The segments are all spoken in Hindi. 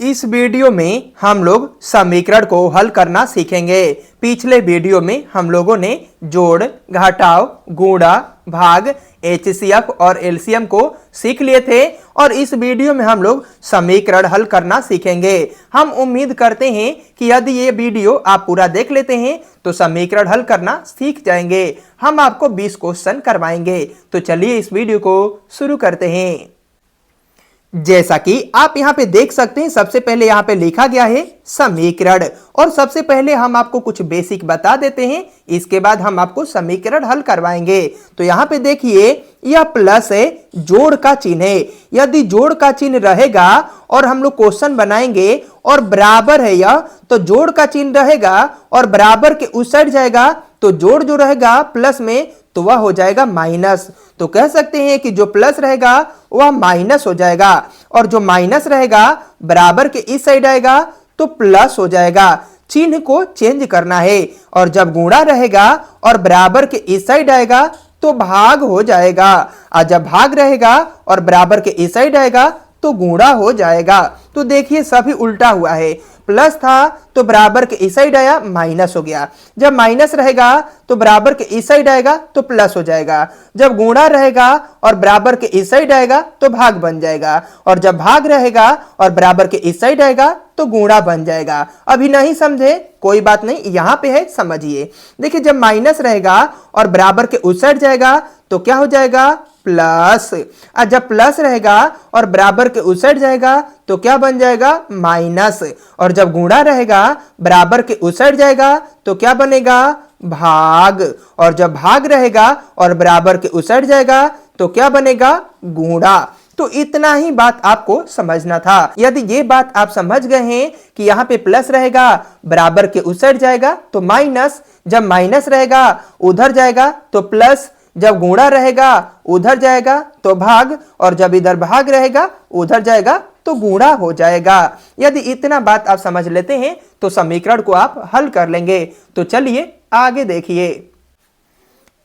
इस वीडियो में हम लोग समीकरण को हल करना सीखेंगे। पिछले वीडियो में हम लोगों ने जोड़, घटाव, गुणा, भाग, एचसीएफ और एलसीएम को सीख लिए थे और इस वीडियो में हम लोग समीकरण हल करना सीखेंगे। हम उम्मीद करते हैं कि यदि ये वीडियो आप पूरा देख लेते हैं तो समीकरण हल करना सीख जाएंगे। हम आपको 20 क्वेश्चन करवाएंगे। तो चलिए इस वीडियो को शुरू करते हैं। जैसा कि आप यहां पे देख सकते हैं, सबसे पहले यहां पे लिखा गया है समीकरण और सबसे पहले हम आपको कुछ बेसिक बता देते हैं, इसके बाद हम आपको समीकरण हल करवाएंगे। तो यहां पे देखिए यह प्लस है, जोड़ का चिन्ह है। यदि जोड़ का चिन्ह रहेगा और हम लोग क्वेश्चन बनाएंगे और बराबर है यह, तो जोड़ का चिन्ह रहेगा और बराबर के उस साइड जाएगा तो जोड़ जो रहेगा प्लस में तो वह हो जाएगा माइनस। तो कह सकते हैं कि जो प्लस रहेगा वह माइनस हो जाएगा और जो माइनस रहेगा बराबर के इस साइड आएगा तो प्लस हो जाएगा। चिन्ह को चेंज करना है और जब गुणा रहेगा और बराबर के इस साइड आएगा तो भाग हो जाएगा और जब भाग रहेगा और बराबर के इस साइड आएगा तो गुणा हो जाएगा। तो देखिए सभी उल्टा हुआ है, प्लस था तो बराबर के इस साइड आया माइनस हो गया, जब माइनस रहेगा तो बराबर के इस साइड आएगा तो प्लस हो जाएगा, जब गुणा रहेगा और बराबर के इस साइड आएगा तो भाग बन जाएगा और जब भाग रहेगा और बराबर के इस साइड आएगा तो गुणा बन जाएगा। अभी नहीं समझे कोई बात नहीं, यहां पे है समझिए। देखिए जब माइनस रहेगा और बराबर के उस साइड जाएगा तो क्या हो जाएगा प्लस, और जब प्लस रहेगा और बराबर के उस साइड जाएगा तो क्या बन जाएगा माइनस, और जब गुणा रहेगा बराबर के उस साइड जाएगा तो क्या बनेगा भाग, और जब भाग रहेगा और बराबर के उस साइड जाएगा तो क्या बनेगा गुणा। तो इतना ही बात आपको समझना था। यदि ये बात आप समझ गए हैं कि यहाँ पे प्लस रहेगा बराबर के उस साइड जाएगा तो माइनस, जब माइनस रहेगा उधर जाएगा तो प्लस, जब गुणा रहेगा उधर जाएगा तो भाग, और जब इधर भाग रहेगा उधर जाएगा तो गुणा हो जाएगा। यदि इतना बात आप समझ लेते हैं तो समीकरण को आप हल कर लेंगे। तो चलिए आगे देखिए।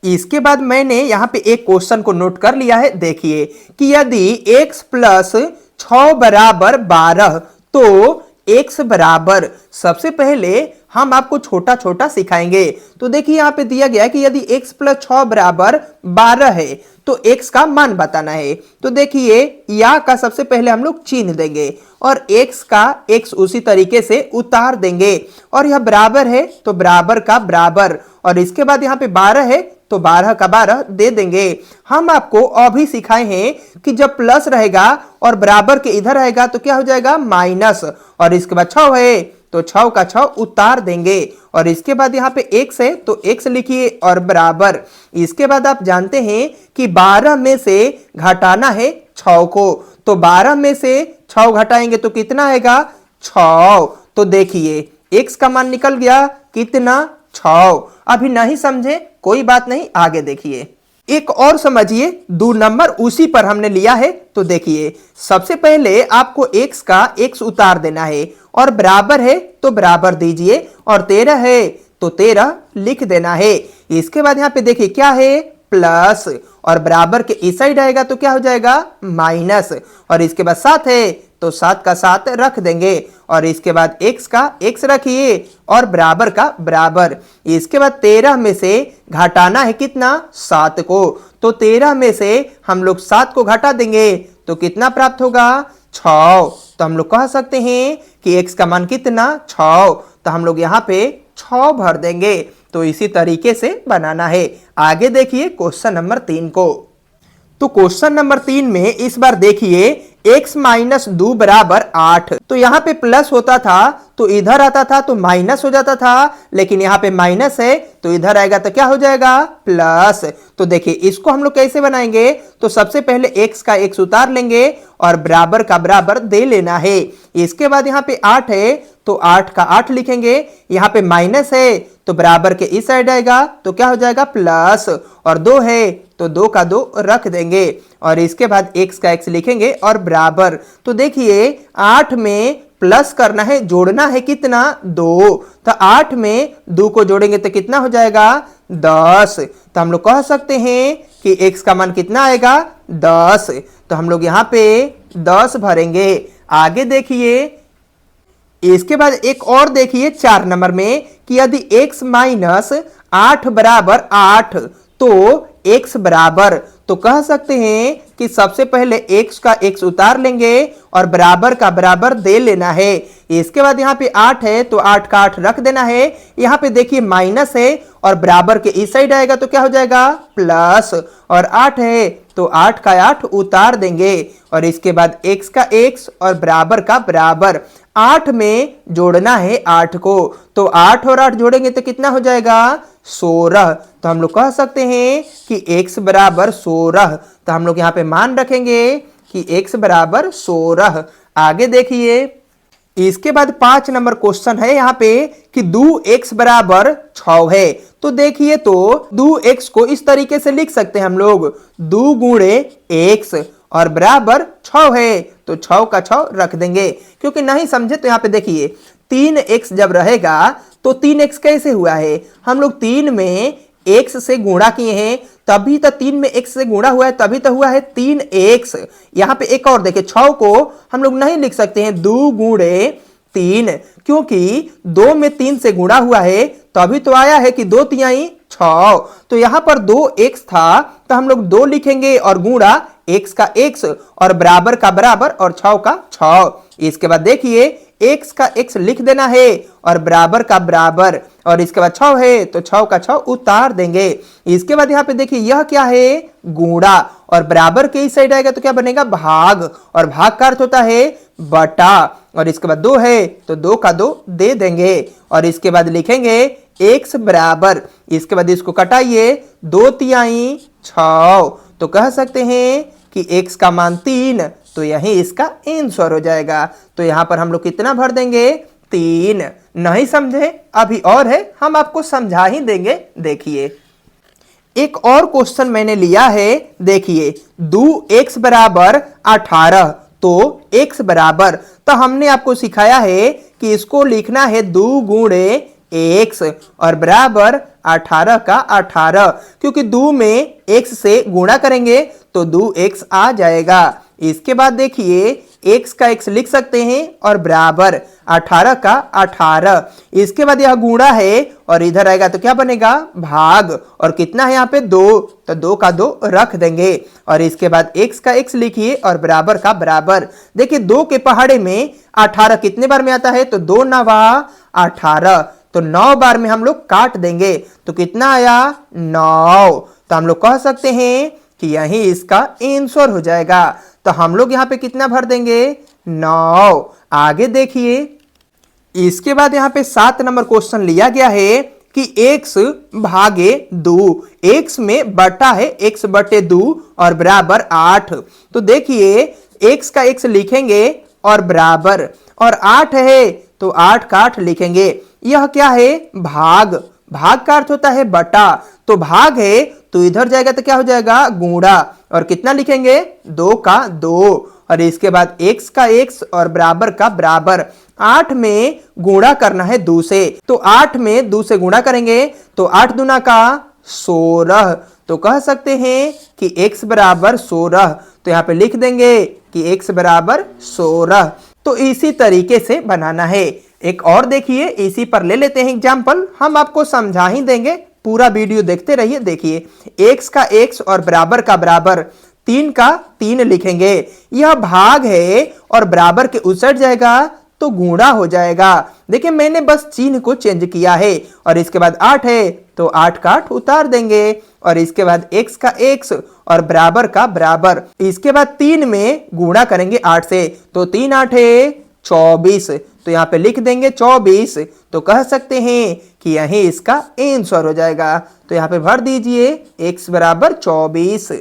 इसके बाद मैंने यहां पे एक क्वेश्चन को नोट कर लिया है। देखिए कि यदि x प्लस 6 बराबर 12 तो x बराबर, सबसे पहले हम आपको छोटा छोटा सिखाएंगे। तो देखिए यहाँ पे दिया गया है कि यदि x प्लस 6 बराबर 12 है तो x का मान बताना है। तो देखिए या का सबसे पहले हम लोग चिन्ह देंगे और x का x उसी तरीके से उतार देंगे और यह बराबर है तो बराबर का बराबर, और इसके बाद यहाँ पे 12 है तो 12 का 12 दे देंगे। हम आपको अभी सिखाए हैं कि जब प्लस रहेगा और बराबर के इधर आएगा तो क्या हो जाएगा माइनस, और इसके बाद 6 है तो 6 का 6 उतार देंगे, और इसके बाद यहाँ पे x है तो x लिखिए और बराबर। इसके बाद आप जानते हैं कि 12 में से घटाना है 6 को, तो 12 में से 6 घटाएंगे तो कितना आएगा 6। तो देखिए x का मान निकल गया कितना 6। अभी नहीं समझे कोई बात नहीं, आगे देखिए। एक और समझिए, 2 नंबर उसी पर हमने लिया है। तो देखिए सबसे पहले आपको x का x उतार देना है और बराबर है तो बराबर दीजिए, और 13 है तो 13 लिख देना है। इसके बाद यहाँ पे देखिए क्या है प्लस, और बराबर के इस साइड आएगा तो क्या हो जाएगा माइनस, और इसके बाद 7 है तो 7 का 7 रख देंगे, और इसके बाद x का x रखिए और बराबर का बराबर। इसके बाद 13 में से घटाना है कितना 7 को, तो 13 में से हम लोग 7 को घटा देंगे तो कितना प्राप्त होगा 6। तो हम लोग कह सकते हैं कि x का मान कितना 6, तो हम लोग यहाँ पे 6 भर देंगे। तो इसी तरीके से बनाना है। आगे देखिए क्वेश्चन नंबर 3 को। तो क्वेश्चन नंबर 3 में इस बार देखिए x माइनस 2 बराबर 8, तो यहाँ पे प्लस होता था तो इधर आता था तो माइनस हो जाता था, लेकिन यहाँ पे माइनस है तो इधर आएगा तो क्या हो जाएगा प्लस। तो देखिए इसको हम लोग कैसे बनाएंगे, तो सबसे पहले x का x उतार लेंगे और बराबर का बराबर दे लेना है। इसके बाद यहाँ पे 8 है तो 8 का 8 लिखेंगे, यहाँ पे माइनस है तो बराबर के इस साइड आएगा तो क्या हो जाएगा प्लस, और 2 है तो 2 का 2 रख देंगे, और इसके बाद x का x लिखेंगे और बराबर। तो देखिए 8 में प्लस करना है, जोड़ना है कितना 2, तो 8 में 2 को जोड़ेंगे तो कितना हो जाएगा 10। तो हम लोग कह सकते हैं कि x का मान कितना आएगा 10। तो हम लोग यहाँ पे 10 भरेंगे। आगे देखिए इसके बाद एक और देखिए 4 नंबर में कि यदि x माइनस 8 बराबर 8 तो x बराबर, तो कह सकते हैं कि सबसे पहले x का x उतार लेंगे और बराबर का बराबर दे लेना है। इसके बाद यहाँ पे 8 है तो 8 का 8 रख देना है। यहाँ पे देखिए माइनस है और बराबर के इस साइड आएगा तो क्या हो जाएगा प्लस, और 8 है तो 8 का 8 उतार देंगे और इसके बाद x का x और बराबर का बराबर 8 में जोड़ना है 8 को, तो 8 और 8 जोड़ेंगे तो कितना हो जाएगा 16। तो हम लोग कह सकते हैं कि x बराबर 16। तो हम लोग यहाँ पे मान रखेंगे कि x बराबर 16। आगे देखिए इसके बाद 5 नंबर क्वेश्चन है यहाँ पे कि 2x बराबर 6 है। तो देखिए तो 2x को इस तरीके से लिख सकते हैं हम लोग 2 गुणे x और बराबर 6 है, तो 6 का 6 रख देंगे। क्योंकि नहीं समझे तो यहाँ पे देखिए 3x जब रहेगा तो 3x कैसे हुआ है, हम लोग 3 में x से गुणा किए हैं तभी तो 3 में x से गुणा हुआ है, तभी तो हुआ है 3x। यहाँ पे एक और देखिए 6 को हम लोग नहीं लिख सकते हैं 2 गुणे 3, क्योंकि 2 में 3 से गुणा हुआ है तभी तो आया है कि 2 तिहाई 6। तो यहाँ पर 2x था तो हम लोग 2 लिखेंगे और गुणा x का x और बराबर का बराबर और 6 का 6। इसके बाद देखिए x का x लिख देना है और बराबर का बराबर, और इसके बाद 6 है तो 6 का 6 उतार देंगे। इसके बाद यहाँ पे देखिए यह क्या है गुणा, और बराबर के इस साइड आएगा तो क्या बनेगा भाग, और भाग का अर्थ होता है बटा, और इसके बाद 2 है तो 2 का 2 दे देंगे और इसके बाद लिखेंगे x बराबर, इसके बाद इसको कटाइए 2 तिहाई 6, तो कह सकते हैं कि x का मान 3, तो यही इसका आंसर हो जाएगा। तो यहां पर हम लोग कितना भर देंगे 3। नहीं समझे अभी और है, हम आपको समझा ही देंगे। देखिए एक और क्वेश्चन मैंने लिया है, देखिए 2x बराबर 18 तो x बराबर, तो हमने आपको सिखाया है कि इसको लिखना है 2 गुणे x और बराबर 18 का 18, क्योंकि 2 में x से गुणा करेंगे तो 2x आ जाएगा। इसके बाद देखिए x का x लिख सकते हैं और बराबर 18 का 18। इसके बाद यह गुणा है और इधर आएगा तो क्या बनेगा भाग, और कितना है यहाँ पे 2, तो 2 का 2 रख देंगे और इसके बाद x का x लिखिए और बराबर का बराबर। देखिए 2 के पहाड़े में 18 कितने बार में आता है, तो 2 9 18, तो 9 बार में हम लोग काट देंगे तो कितना आया 9। तो हम लोग कह सकते हैं कि यही इसका आंसर हो जाएगा। तो हम लोग यहाँ पे कितना भर देंगे 9। आगे देखिए इसके बाद यहाँ पे 7 नंबर क्वेश्चन लिया गया है कि x भागे 2, x में बटा है x बटे 2 और बराबर 8। तो देखिए x का x लिखेंगे और बराबर, और 8 है तो 8 का 8 लिखेंगे। यह क्या है भाग, भाग का अर्थ होता है बटा, तो भाग है तो इधर जाएगा तो क्या हो जाएगा गुणा, और कितना लिखेंगे 2 का 2, और इसके बाद x का x और बराबर का बराबर। 8 में गुणा करना है 2 से, तो 8 में 2 से गुणा करेंगे तो 8 दूना का 16, तो कह सकते हैं कि x बराबर 16। तो यहाँ पे लिख देंगे कि x बराबर 16। तो इसी तरीके से बनाना है। एक और देखिए इसी पर ले लेते हैं एग्जाम्पल, हम आपको समझा ही देंगे, पूरा वीडियो देखते रहिए। देखिए x का x और बराबर का बराबर, 3 का 3 लिखेंगे। यह भाग है और बराबर के उस साइड जाएगा तो गुणा हो जाएगा। देखिए मैंने बस चिन्ह को चेंज किया है, और इसके बाद 8 है तो 8 का 8 उतार देंगे और इसके बाद x का x और बराबर का बराबर। इसके बाद 3 में गुणा करेंगे 8 से, तो 3 8 है 24, तो यहाँ पे लिख देंगे 24। तो कह सकते हैं कि यही इसका आंसर हो जाएगा। तो यहाँ पे भर दीजिए x बराबर 24।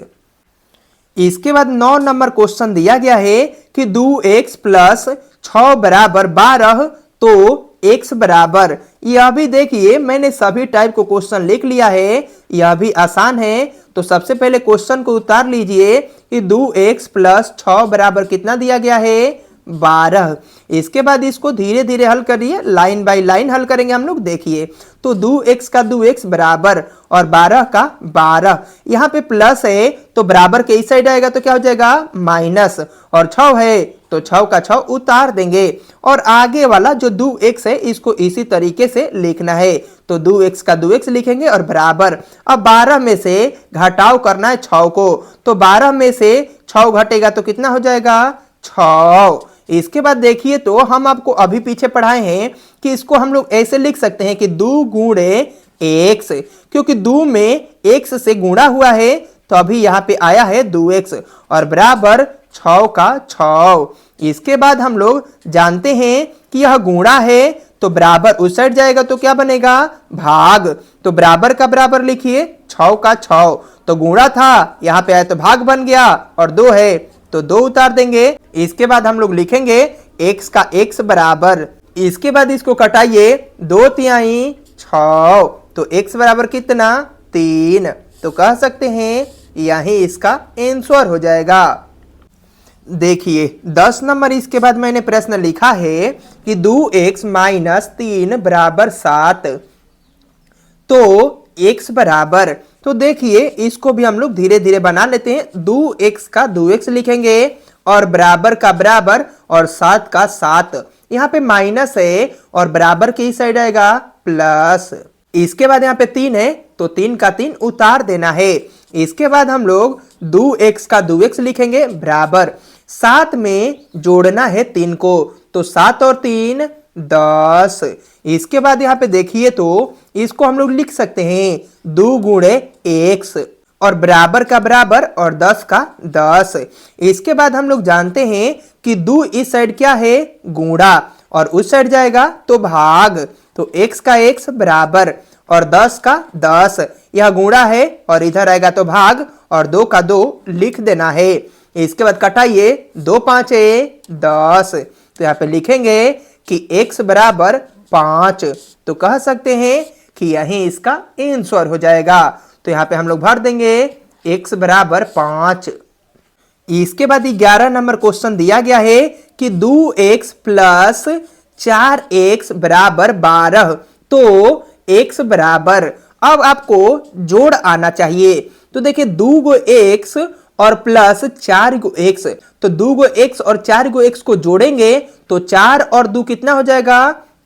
इसके बाद 9 नंबर क्वेश्चन दिया गया है कि 2x प्लस 6 बराबर 12 तो x बराबर। यह भी देखिए मैंने सभी टाइप को क्वेश्चन लिख लिया है, यह भी आसान है। तो सबसे पहले क्वेश्चन को उतार लीजिए कि 2x प्लस 6 बराबर कितना दिया गया है 12। इसके बाद इसको धीरे धीरे हल करिए, लाइन बाय लाइन हल करेंगे हम लोग। देखिए तो 2x का 2x बराबर और 12 का 12, यहाँ पे प्लस है तो बराबर के इस साइड आएगा तो क्या हो जाएगा माइनस, और 6 है तो 6 का 6 उतार देंगे, और आगे वाला जो 2x है इसको इसी तरीके से लिखना है। तो 2x का 2x लिखेंगे और बराबर, अब 12 में से घटाव करना है 6 को, तो 12 में से 6 घटेगा तो कितना हो जाएगा 6। इसके बाद देखिए तो हम आपको अभी पीछे पढ़ाए हैं कि इसको हम लोग ऐसे लिख सकते हैं कि 2 गुणे x, क्योंकि 2 में x से गुणा हुआ है तो अभी यहाँ पे आया है 2x, और बराबर 6 का 6। इसके बाद हम लोग जानते हैं कि यह गुणा है तो बराबर उस साइड जाएगा तो क्या बनेगा भाग, तो बराबर का बराबर लिखिए 6 का 6, तो गुणा था यहाँ पे आया तो भाग बन गया, और 2 है तो 2 उतार देंगे। इसके बाद हम लोग लिखेंगे x का x बराबर, इसके बाद इसको कटाइए 2 तिहाई 6, तो x बराबर कितना 3, तो कह सकते हैं यही इसका आंसर हो जाएगा। देखिए 10 नंबर, इसके बाद मैंने प्रश्न लिखा है कि 2x माइनस 3 बराबर 7, तो x बराबर, तो देखिए इसको भी हम लोग धीरे धीरे बना लेते हैं। 2x का 2x लिखेंगे और बराबर का बराबर और 7 का 7, यहाँ पे माइनस है और बराबर के इस साइड आएगा प्लस। इसके बाद यहाँ पे 3 है तो 3 का 3 उतार देना है। इसके बाद हम लोग 2x का 2x लिखेंगे बराबर, 7 में जोड़ना है 3 को, तो 7 और 3 10। इसके बाद यहाँ पे देखिए तो इसको हम लोग लिख सकते हैं 2 गुणे x, और बराबर का बराबर और 10 का 10। इसके बाद हम लोग जानते हैं कि 2 इस साइड क्या है गुणा, और उस साइड जाएगा तो भाग, तो x का x बराबर और 10 का 10, यह गुणा है और इधर आएगा तो भाग, और 2 का 2 लिख देना है। इसके बाद कटाइए 2 5 10, तो यहाँ पे लिखेंगे कि x बराबर 5, तो कह सकते हैं कि यही इसका आंसर हो जाएगा। तो यहाँ पे हम लोग भर देंगे x बराबर 5। इसके बाद 11 नंबर क्वेश्चन दिया गया है कि 2x प्लस 4x बराबर 12, तो x बराबर, अब आपको जोड़ आना चाहिए। तो देखिए 2 गो x और प्लस 4 गो x, तो 2 गो x और 4 गो x को जोड़ेंगे तो 4 और 2 कितना हो जाएगा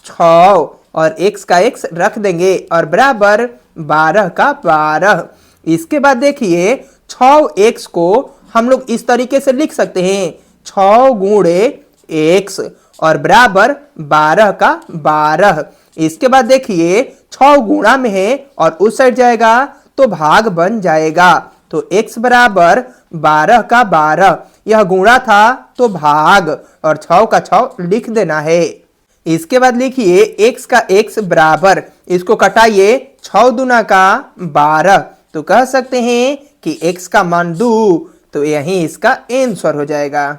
6, और x का x रख देंगे और बराबर 12 का 12। इसके बाद देखिए 6x को हम लोग इस तरीके से लिख सकते हैं 6 गुणे x और बराबर 12 का 12। इसके बाद देखिए 6 गुणा में है और उस साइड जाएगा तो भाग बन जाएगा, तो x बराबर 12 का 12, यह गुणा था तो भाग, और 6 का 6 लिख देना है। इसके बाद लिखिए x का x बराबर, इसको कटाइए 6 दूना का 12, तो कह सकते हैं कि x का मान 2, तो यही इसका आंसर हो जाएगा।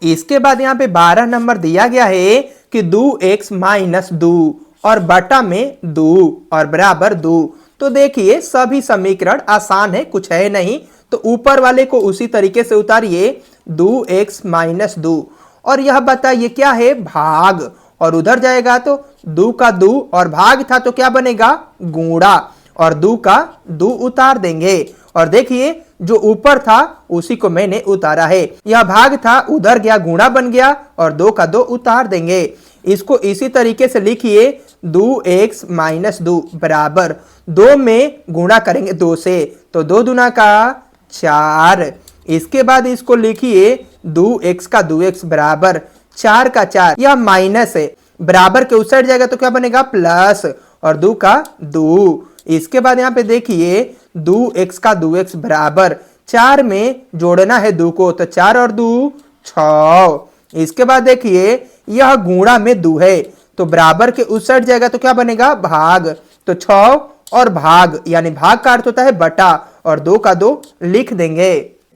इसके बाद यहाँ पे 12 नंबर दिया गया है कि 2x माइनस 2 और बटा में 2 और बराबर 2, तो देखिए सभी समीकरण आसान है, कुछ है नहीं, तो ऊपर वाले को उसी तरीके से उतारिए 2x माइनस 2, और यह बताइए क्या है भाग, और उधर जाएगा तो 2 का 2 और भाग था तो क्या बनेगा गुणा, और 2 का 2 उतार देंगे, और देखिए जो ऊपर था उसी को मैंने उतारा है, यह भाग था उधर गया गुणा बन गया, और 2 का 2 उतार देंगे। इसको इसी तरीके से लिखिए 2x माइनस 2 बराबर, 2 में गुणा करेंगे 2 से, तो 2 दूना का 4। इसके बाद इसको लिखिए 2x का 2x बराबर 4 का 4, यह माइनस है, बराबर के उस साइड जाएगा तो क्या बनेगा प्लस, और 2 का 2। इसके बाद यहाँ पे देखिए 2x का 2x बराबर 4 में जोड़ना है 2 को, तो 4 और 2 6। इसके बाद देखिए यह गुणा में 2 है, तो बराबर के उस साइड जाएगा तो क्या बनेगा भाग, तो 6 और भाग, यानी भाग का अर्थ होता है बटा, और 2 का 2 लिख देंगे।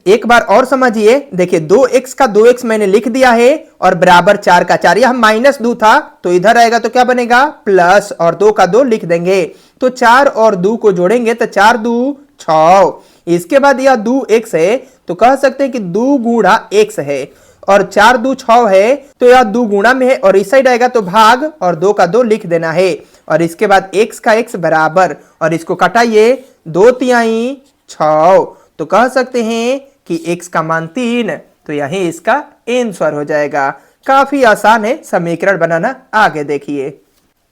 एक बार और समझिए, देखिए 2x का 2x मैंने लिख दिया है और बराबर 4 का 4, यह माइनस 2 था तो इधर आएगा तो क्या बनेगा प्लस, और 2 का 2 लिख देंगे, तो 4 और 2 को जोड़ेंगे तो 4 2 6। इसके बाद यह 2x है तो कह सकते हैं कि 2 गुणा x है, और 4 2 6 है, तो यह 2 गुणा में है और इस साइड आएगा तो भाग और 2 का 2 लिख देना है। और इसके बाद x का x बराबर, और इसको कटाइए 2 तिहाई 6, तो कह सकते हैं कि x का मान 3, तो यही इसका आंसर हो जाएगा। काफी आसान है समीकरण बनाना। आगे देखिए,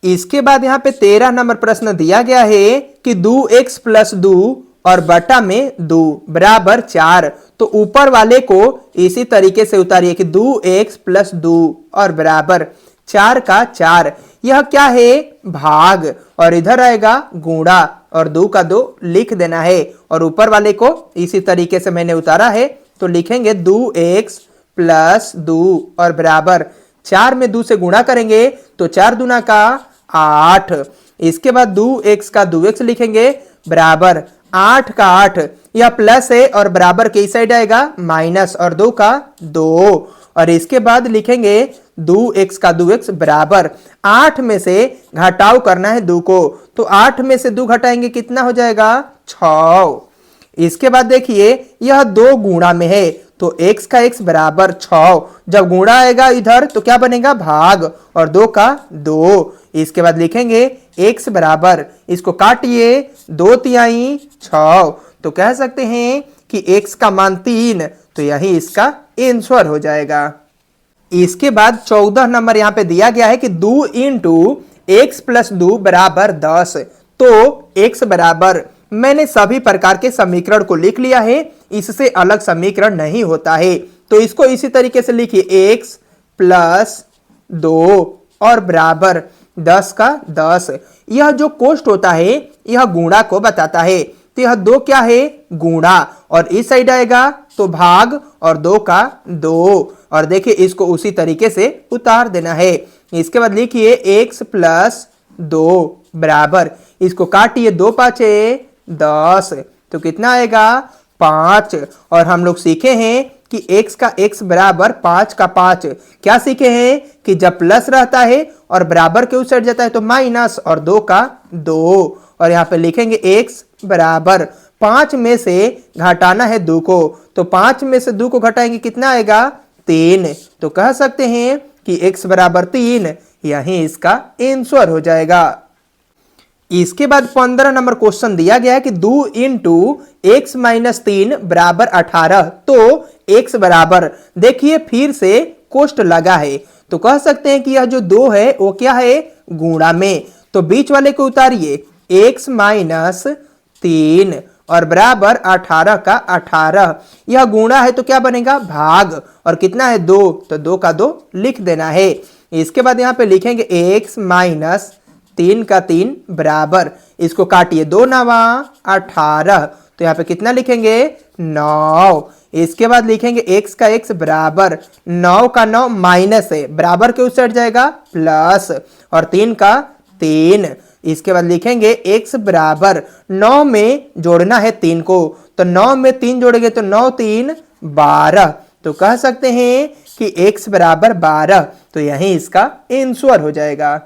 इसके बाद यहाँ पे 13 नंबर प्रश्न दिया गया है कि 2x प्लस 2 और बटा में 2 बराबर 4। तो ऊपर वाले को इसी तरीके से उतारिए कि 2x प्लस 2 और बराबर 4 का 4, यह क्या है भाग, और इधर आएगा गुणा और 2 का 2 लिख देना है। और ऊपर वाले को इसी तरीके से मैंने उतारा है, तो लिखेंगे 2x प्लस 2 और बराबर 4 में 2 से गुणा करेंगे तो 4 दूना का 8। इसके बाद 2x का 2x लिखेंगे बराबर 8 का 8, यह प्लस है और बराबर के इस साइड आएगा माइनस और 2 का 2। और इसके बाद लिखेंगे 2x का 2x बराबर 8 में से घटाव करना है 2 को, तो 8 में से 2 घटाएंगे कितना हो जाएगा 6। इसके बाद देखिए यह 2 गुणा में है, तो x का x बराबर 6, जब गुणा आएगा इधर तो क्या बनेगा भाग और 2 का 2। इसके बाद लिखेंगे x बराबर, इसको काटिए 2 तिहाई 6, तो कह सकते हैं कि x का मान 3, तो यही इसका आंसर हो जाएगा। इसके बाद 14 नंबर यहाँ पे दिया गया है कि 2 इंटू एक्स प्लस 2 बराबर 10। तो x बराबर, मैंने सभी प्रकार के समीकरण को लिख लिया है, इससे अलग समीकरण नहीं होता है, तो इसको इसी तरीके से लिखिए x प्लस 2 और बराबर 10 का 10। यह जो कोष्ट होता है यह गुणा को बताता है, तो यह 2 क्या है गुणा, और इस साइड आएगा तो भाग और 2 का 2। और देखिए इसको उसी तरीके से उतार देना है। इसके बाद लिखिए x प्लस 2 बराबर, इसको काटिए 2 पाँचे 10, तो कितना आएगा 5। और हम लोग सीखे हैं कि x का x बराबर 5 का 5। क्या सीखे हैं कि जब प्लस रहता है और बराबर के उस साइड जाता है तो माइनस और 2 का 2। और यहाँ पे लिखेंगे x बराबर 5 में से घटाना है 2 को, तो 5 में से 2 को घटाएंगे कितना आएगा 3, तो कह सकते हैं कि x बराबर 3, यही इसका आंसर हो जाएगा। इसके बाद 15 नंबर क्वेश्चन दिया गया है कि 2 इंटू एक्स माइनस 3 बराबर 18। तो x बराबर, देखिए फिर से कोष्ट लगा है, तो कह सकते हैं कि यह जो 2 है वो क्या है गुणा में, तो बीच वाले को उतारिए x माइनस 3 और बराबर 18 का 18, यह गुणा है तो क्या बनेगा भाग, और कितना है 2, तो 2 का 2 लिख देना है। इसके बाद यहाँ पे लिखेंगे x माइनस 3 का 3 बराबर, इसको काटिए 2 नवा 18, तो यहाँ पे कितना लिखेंगे 9। इसके बाद लिखेंगे x का x बराबर 9 का 9 माइनस है, बराबर के उस साइड जाएगा प्लस, और 3 का 3। इसके बाद लिखेंगे x बराबर 9 में जोड़ना है 3 को, तो 9 में 3 जोड़ेंगे तो 9 3 12, तो कह सकते हैं कि x बराबर 12, तो यही इसका आंसर हो जाएगा।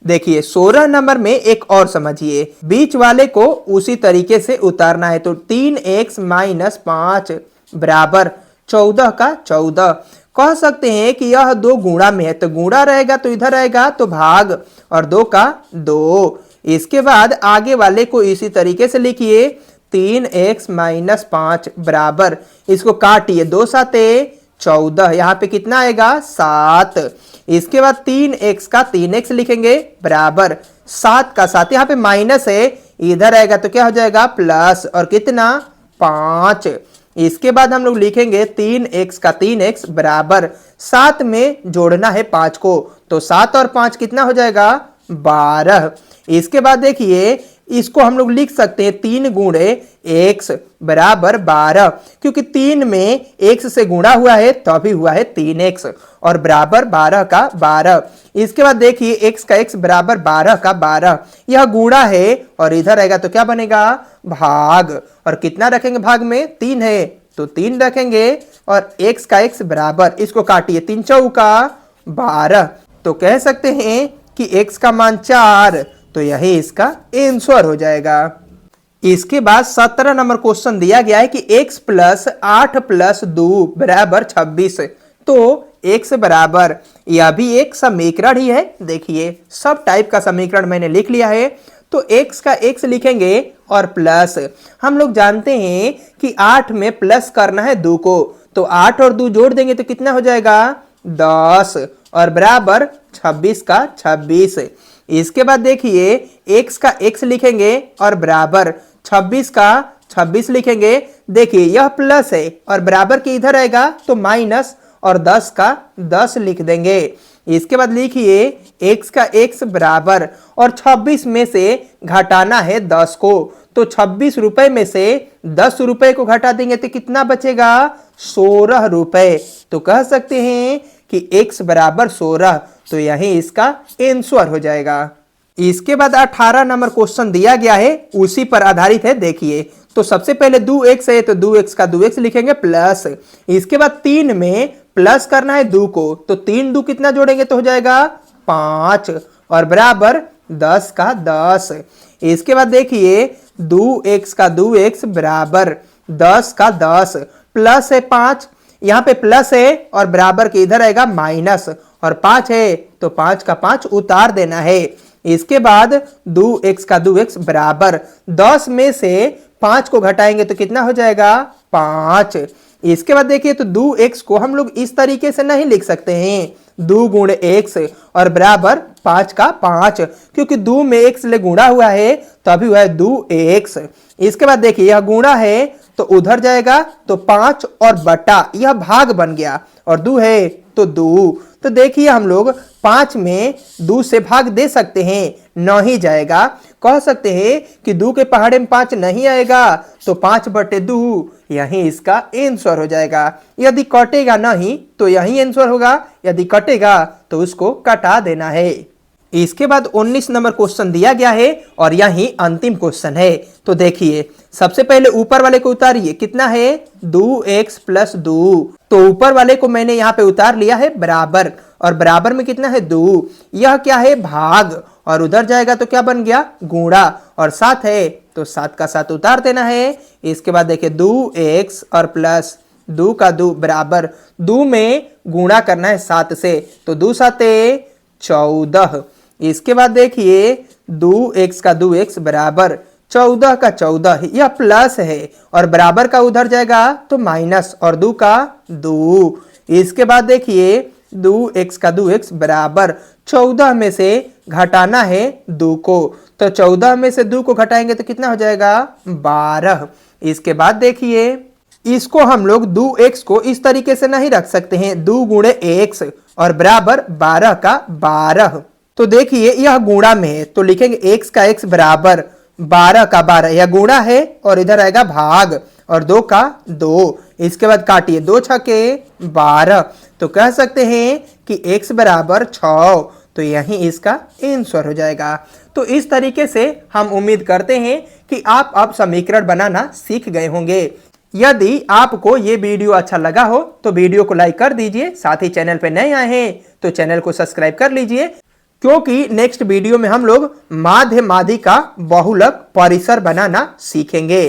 देखिए 16 नंबर में एक और समझिए, बीच वाले को उसी तरीके से उतारना है, तो 3x माइनस 5 बराबर 14 का 14। कह सकते हैं कि यह 2 गुणा में है, तो गुणा रहेगा तो इधर आएगा तो भाग और 2 का 2। इसके बाद आगे वाले को इसी तरीके से लिखिए 3x माइनस 5 बराबर, इसको काटिए 2 साते 14, यहाँ पे कितना आएगा 7। इसके बाद 3x का 3x लिखेंगे बराबर 7 का 7, यहाँ पे माइनस है, इधर आएगा तो क्या हो जाएगा प्लस, और कितना 5। इसके बाद हम लोग लिखेंगे 3x का 3x बराबर 7 में जोड़ना है 5 को, तो 7 और 5 कितना हो जाएगा 12। इसके बाद देखिए इसको हम लोग लिख सकते हैं 3 गुणे x बराबर 12, क्योंकि 3 में x से गुणा हुआ है तभी हुआ है 3x, और बराबर 12 का 12। इसके बाद देखिए x का x बराबर 12 का 12, यह गुणा है और इधर आएगा तो क्या बनेगा भाग, और कितना रखेंगे भाग में 3 है तो 3 रखेंगे, और x का x बराबर, इसको काटिए 3 चौका 12, तो कह सकते हैं कि x का मान 4, तो यही इसका आंसर हो जाएगा। इसके बाद 17 नंबर क्वेश्चन दिया गया है कि x प्लस 8 प्लस 2 बराबर 26। तो x बराबर, यह भी एक समीकरण ही है। देखिए सब टाइप का समीकरण मैंने लिख लिया है। तो x का x लिखेंगे और प्लस, हम लोग जानते हैं कि 8 में प्लस करना है 2 को, तो 8 और 2 जोड़ देंगे तो कितना हो जाएगा 10 और बराबर 26 का 26। इसके बाद देखिए x का x लिखेंगे और बराबर 26 का 26 लिखेंगे। देखिए यह प्लस है और बराबर के इधर आएगा तो माइनस और 10 का 10 लिख देंगे। इसके बाद लिखिए x का x बराबर, और 26 में से घटाना है 10 को, तो 26 रुपए में से 10 रुपए को घटा देंगे तो कितना बचेगा 16 रुपए। तो कह सकते हैं कि x बराबर 16, तो यही इसका आंसर हो जाएगा। इसके बाद 18 नंबर क्वेश्चन दिया गया है, उसी पर आधारित है। देखिए तो सबसे पहले 2x है तो 2x का 2x लिखेंगे प्लस, इसके बाद 3 में प्लस करना है 2 को, तो 3 2 कितना जोड़ेंगे तो हो जाएगा 5 और बराबर 10 का 10। इसके बाद देखिए 2x का 2x बराबर 10 का 10, प्लस है 5, यहाँ पे प्लस है और बराबर के इधर आएगा माइनस, और 5 है तो 5 का 5 उतार देना है। इसके बाद 2x का 2x बराबर 10 में से 5 को घटाएंगे तो कितना हो जाएगा 5। इसके बाद देखिए तो 2x को हम लोग इस तरीके से नहीं लिख सकते हैं 2 गुणे x और बराबर 5 का 5, क्योंकि 2 में x ले गुणा हुआ है तो अभी हुआ है 2x। इसके बाद देखिए यह गुणा है तो उधर जाएगा तो 5 और बटा, यह भाग बन गया, और 2 है तो 2। तो देखिए हम लोग 5 में 2 से भाग दे सकते हैं, नहीं जाएगा। कह सकते हैं कि 2 के पहाड़े में 5 नहीं आएगा, तो 5/2 यही इसका आंसर हो जाएगा। यदि कटेगा नहीं तो यही आंसर होगा, यदि कटेगा तो उसको कटा देना है। इसके बाद 19 नंबर क्वेश्चन दिया गया है और यही अंतिम क्वेश्चन है। तो देखिए सबसे पहले ऊपर वाले को उतारिए, कितना है 2x प्लस 2, तो ऊपर वाले को मैंने यहाँ पे उतार लिया है बराबर, और बराबर में कितना है 2, यह क्या है भाग, और उधर जाएगा तो क्या बन गया गुणा, और 7 है तो 7 का 7 उतार देना है। इसके बाद देखिए 2x और प्लस 2 का 2 बराबर, 2 में गुणा करना है 7 से, तो 2 7 14। इसके बाद देखिए 2x का 2x बराबर 14 का 14, यह प्लस है और बराबर का उधर जाएगा तो माइनस, और 2 का 2। इसके बाद देखिए 2x का 2x बराबर 14 में से घटाना है 2 को, तो 14 में से 2 को घटाएंगे तो कितना हो जाएगा 12। इसके बाद देखिए इसको हम लोग 2x को इस तरीके से नहीं रख सकते हैं, 2 गुणे x और बराबर 12 का 12। तो देखिए यह गुणा में है तो लिखेंगे x का x बराबर 12 का 12, यह गुणा है और इधर आएगा भाग, और 2 का 2। इसके बाद काटिए 2 छके 12, तो कह सकते हैं कि x बराबर 6, तो यही इसका आंसर हो जाएगा। तो इस तरीके से हम उम्मीद करते हैं कि आप अब समीकरण बनाना सीख गए होंगे। यदि आपको ये वीडियो अच्छा लगा हो तो वीडियो को लाइक कर दीजिए, साथ ही चैनल पे नए आए हैं तो चैनल को सब्सक्राइब कर लीजिए, क्योंकि नेक्स्ट वीडियो में हम लोग माध्य माध्यिका बहुलक परिसर बनाना सीखेंगे।